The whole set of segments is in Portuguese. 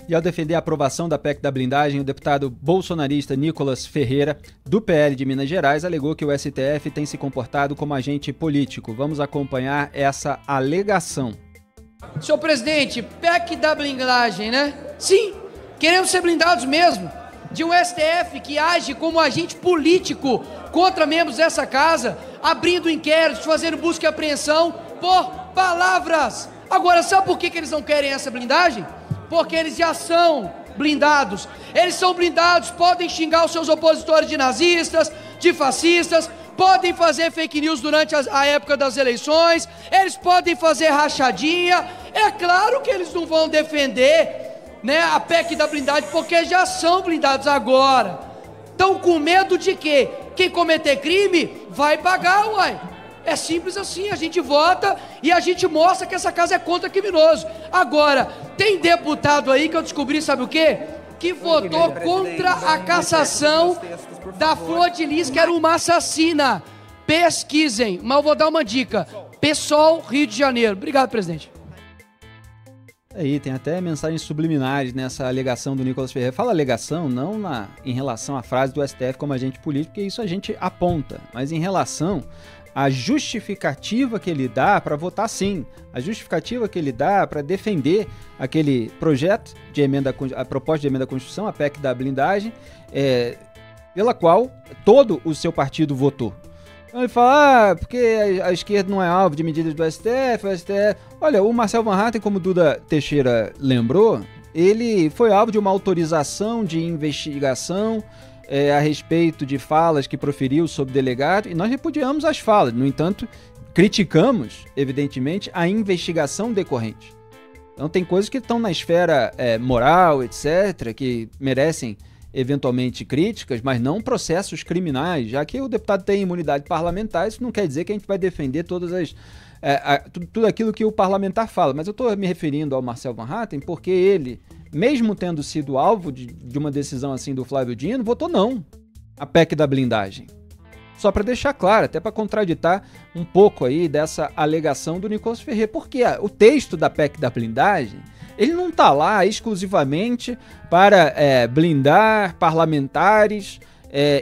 E ao defender a aprovação da PEC da blindagem, o deputado bolsonarista Nicolas Ferreira, do PL de Minas Gerais, alegou que o STF tem se comportado como agente político. Vamos acompanhar essa alegação. Senhor presidente, PEC da blindagem, né? Sim, queremos ser blindados mesmo de um STF que age como agente político contra membros dessa casa, abrindo inquéritos, fazendo busca e apreensão por palavras. Agora, sabe por que eles não querem essa blindagem? Porque eles já são blindados. Eles são blindados, podem xingar os seus opositores de nazistas, de fascistas, podem fazer fake news durante a época das eleições, eles podem fazer rachadinha. É claro que eles não vão defender, né, a PEC da blindagem, porque já são blindados agora. Estão com medo de quê? Quem cometer crime vai pagar, uai. É simples assim, a gente vota e a gente mostra que essa casa é contra criminoso. Agora, tem deputado aí que eu descobri, sabe o quê? Que votou contra a cassação da Flor de Lis, que era uma assassina. Pesquisem, mas eu vou dar uma dica. PSOL, Rio de Janeiro. Obrigado, presidente. Aí, tem até mensagens subliminares nessa alegação do Nicolas Ferreira. Fala alegação, não em relação à frase do STF como agente político, porque isso a gente aponta, mas em relação à justificativa que ele dá para votar sim, a justificativa que ele dá para defender aquele projeto de emenda, a proposta de emenda à Constituição, a PEC da blindagem, pela qual todo o seu partido votou. Então ele fala, porque a esquerda não é alvo de medidas do STF, o STF... Olha, o Marcel Van Hatten, como Duda Teixeira lembrou, ele foi alvo de uma autorização de investigação a respeito de falas que proferiu sobre delegado, e nós repudiamos as falas. No entanto, criticamos, evidentemente, a investigação decorrente. Então tem coisas que estão na esfera moral, etc., que merecem eventualmente críticas, mas não processos criminais, já que o deputado tem imunidade parlamentar. Isso não quer dizer que a gente vai defender todas as tudo aquilo que o parlamentar fala, mas eu estou me referindo ao Marcel Van Hatten porque ele, mesmo tendo sido alvo de uma decisão assim do Flávio Dino, votou não a PEC da blindagem. Só para deixar claro, até para contraditar um pouco aí dessa alegação do Nicolas Ferreira, porque o texto da PEC da blindagem, ele não está lá exclusivamente para blindar parlamentares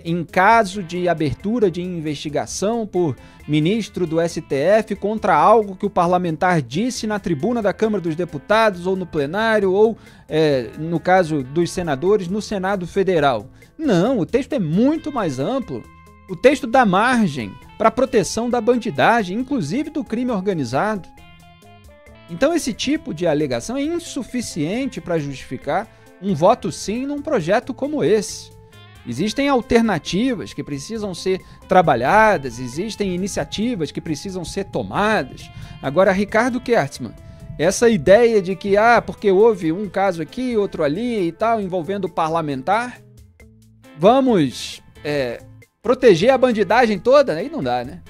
em caso de abertura de investigação por ministro do STF contra algo que o parlamentar disse na tribuna da Câmara dos Deputados ou no plenário ou, no caso dos senadores, no Senado Federal. Não, o texto é muito mais amplo. O texto dá margem para a proteção da bandidagem, inclusive do crime organizado. Então esse tipo de alegação é insuficiente para justificar um voto sim num projeto como esse. Existem alternativas que precisam ser trabalhadas, existem iniciativas que precisam ser tomadas. Agora, Ricardo Kertzmann, essa ideia de que, porque houve um caso aqui, outro ali e tal, envolvendo o parlamentar, vamos proteger a bandidagem toda? Aí não dá, né?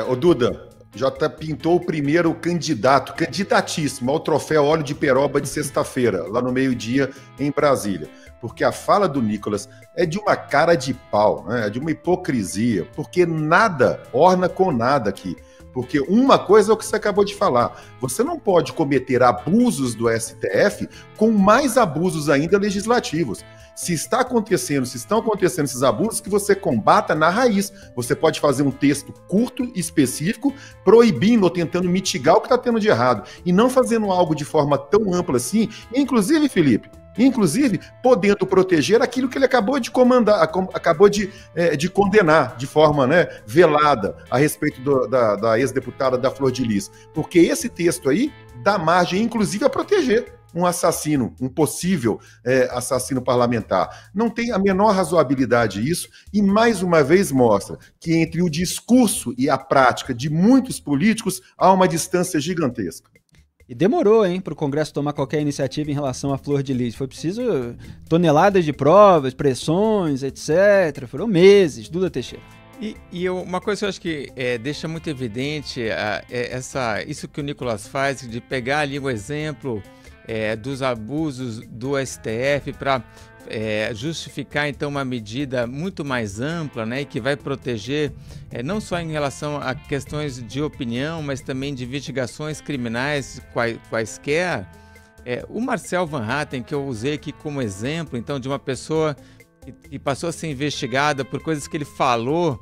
Ô Duda, já pintou o primeiro candidatíssimo ao troféu Óleo de Peroba de sexta-feira, lá no meio-dia em Brasília. Porque a fala do Nicolas é de uma cara de pau, né? É de uma hipocrisia, porque nada orna com nada aqui. Porque uma coisa é o que você acabou de falar, você não pode cometer abusos do STF com mais abusos ainda legislativos. Se estão acontecendo esses abusos, que você combata na raiz. Você pode fazer um texto curto, específico, proibindo ou tentando mitigar o que está tendo de errado, e não fazendo algo de forma tão ampla assim, inclusive, Felipe, podendo proteger aquilo que ele acabou de de condenar de forma velada a respeito da ex-deputada da Flor de Lis. Porque esse texto aí dá margem, inclusive, a proteger um assassino, um possível assassino parlamentar. Não tem a menor razoabilidade isso, e mais uma vez mostra que entre o discurso e a prática de muitos políticos há uma distância gigantesca. E demorou, para o Congresso tomar qualquer iniciativa em relação à Flor de Lis. Foi preciso toneladas de provas, pressões, etc. Foram meses. Duda Teixeira. E uma coisa que eu acho que deixa muito evidente isso que o Nicolas faz, de pegar ali o exemplo dos abusos do STF para justificar então uma medida muito mais ampla, né, e que vai proteger não só em relação a questões de opinião, mas também de investigações criminais quaisquer. O Marcel Van Hatten, que eu usei aqui como exemplo, então, de uma pessoa que passou a ser investigada por coisas que ele falou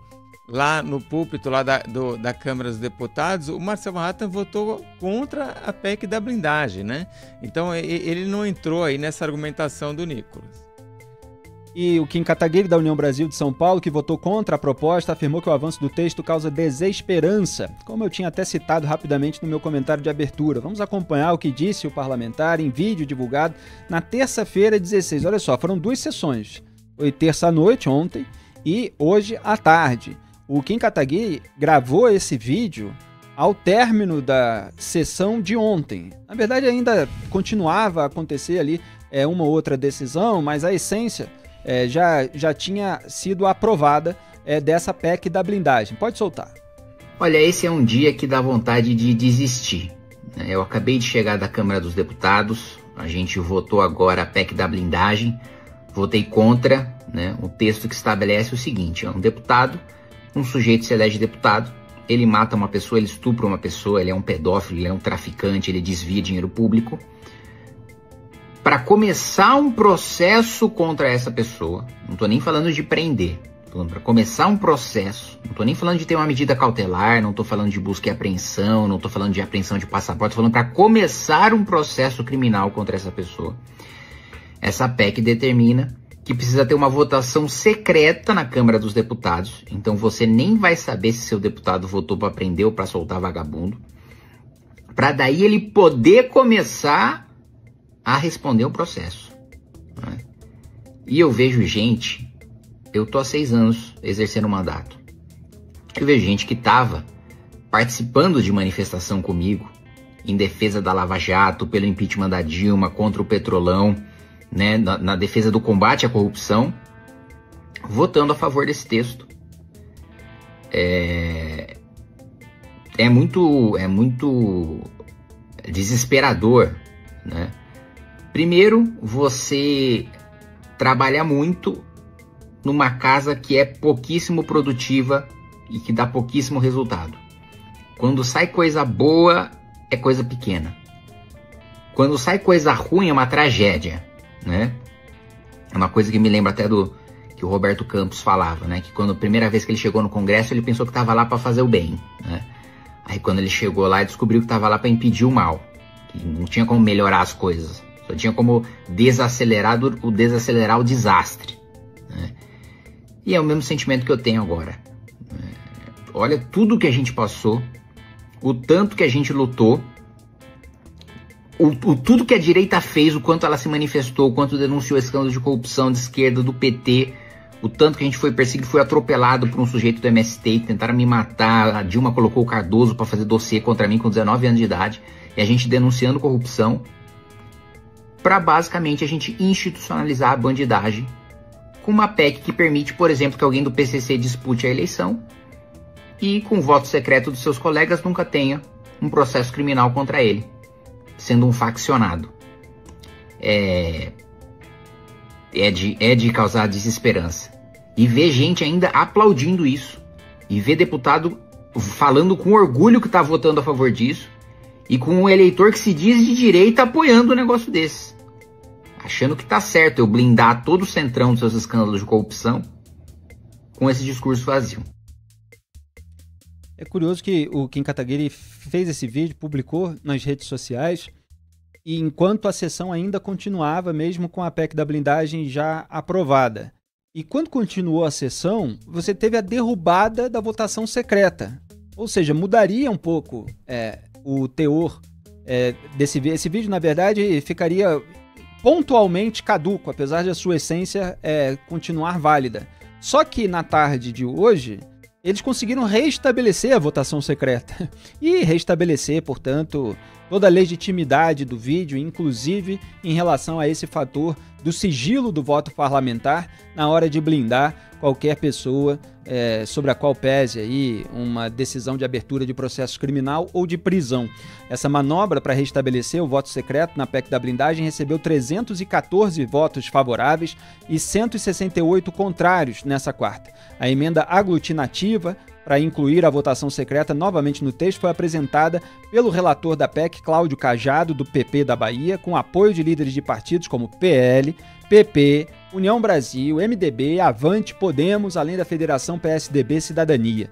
lá no púlpito lá da Câmara dos Deputados, o Marcel Van Hatten votou contra a PEC da blindagem, né? Então, ele não entrou aí nessa argumentação do Nicolas. E o Kim Kataguiri, da União Brasil de São Paulo, que votou contra a proposta, afirmou que o avanço do texto causa desesperança, como eu tinha até citado rapidamente no meu comentário de abertura. Vamos acompanhar o que disse o parlamentar em vídeo divulgado na terça-feira, 16. Olha só, foram 2 sessões. Foi terça-noite, ontem, e hoje à tarde. O Kim Kataguiri gravou esse vídeo ao término da sessão de ontem. Na verdade, ainda continuava a acontecer ali uma ou outra decisão, mas a essência já tinha sido aprovada dessa PEC da blindagem. Pode soltar. Olha, esse é um dia que dá vontade de desistir. Eu acabei de chegar da Câmara dos Deputados, a gente votou agora a PEC da blindagem, votei contra, né, o texto que estabelece o seguinte: um deputado, um sujeito se elege deputado, ele mata uma pessoa, ele estupra uma pessoa, ele é um pedófilo, ele é um traficante, ele desvia dinheiro público. Para começar um processo contra essa pessoa, não estou nem falando de prender, para começar um processo, não estou nem falando de ter uma medida cautelar, não estou falando de busca e apreensão, não estou falando de apreensão de passaporte, estou falando para começar um processo criminal contra essa pessoa. Essa PEC determina que precisa ter uma votação secreta na Câmara dos Deputados, então você nem vai saber se seu deputado votou para prender ou para soltar vagabundo, para daí ele poder começar a responder o processo, né? E eu vejo gente, eu tô há 6 anos exercendo o mandato, eu vejo gente que estava participando de manifestação comigo em defesa da Lava Jato, pelo impeachment da Dilma, contra o Petrolão, né, na defesa do combate à corrupção, votando a favor desse texto. É muito desesperador, né? Primeiro, você trabalha muito numa casa que é pouquíssimo produtiva e que dá pouquíssimo resultado. Quando sai coisa boa, é coisa pequena. Quando sai coisa ruim, é uma tragédia, né? É uma coisa que me lembra até do que o Roberto Campos falava, né? Que quando a primeira vez que ele chegou no Congresso, ele pensou que estava lá para fazer o bem, né? Aí quando ele chegou lá, ele descobriu que estava lá para impedir o mal, que não tinha como melhorar as coisas. Só tinha como desacelerar o desastre, né? E é o mesmo sentimento que eu tenho agora. Olha tudo que a gente passou, o tanto que a gente lutou, tudo que a direita fez, o quanto ela se manifestou, o quanto denunciou escândalos de corrupção de esquerda, do PT, o tanto que a gente foi perseguido, foi atropelado por um sujeito do MST, que tentaram me matar, a Dilma colocou o Cardoso para fazer dossiê contra mim com 19 anos de idade, e a gente denunciando corrupção, para basicamente a gente institucionalizar a bandidagem com uma PEC que permite, por exemplo, que alguém do PCC dispute a eleição e com o voto secreto dos seus colegas nunca tenha um processo criminal contra ele, sendo um faccionado. É de causar desesperança. E ver gente ainda aplaudindo isso, e ver deputado falando com orgulho que está votando a favor disso, e com um eleitor que se diz de direita apoiando um negócio desse, achando que tá certo eu blindar todo o centrão dos seus escândalos de corrupção com esse discurso vazio. É curioso que o Kim Kataguiri fez esse vídeo, publicou nas redes sociais, e enquanto a sessão ainda continuava, mesmo com a PEC da blindagem já aprovada. E quando continuou a sessão, você teve a derrubada da votação secreta. Ou seja, mudaria um pouco o teor desse vídeo. Esse vídeo, na verdade, ficaria pontualmente caduco, apesar de a sua essência continuar válida. Só que na tarde de hoje, eles conseguiram restabelecer a votação secreta e restabelecer, portanto, toda a legitimidade do vídeo, inclusive em relação a esse fator do sigilo do voto parlamentar na hora de blindar qualquer pessoa sobre a qual pese aí uma decisão de abertura de processo criminal ou de prisão. Essa manobra para restabelecer o voto secreto na PEC da blindagem recebeu 314 votos favoráveis e 168 contrários nessa quarta. A emenda aglutinativa para incluir a votação secreta novamente no texto foi apresentada pelo relator da PEC, Cláudio Cajado, do PP da Bahia, com apoio de líderes de partidos como PL, PP, União Brasil, MDB, Avante, Podemos, além da Federação PSDB Cidadania.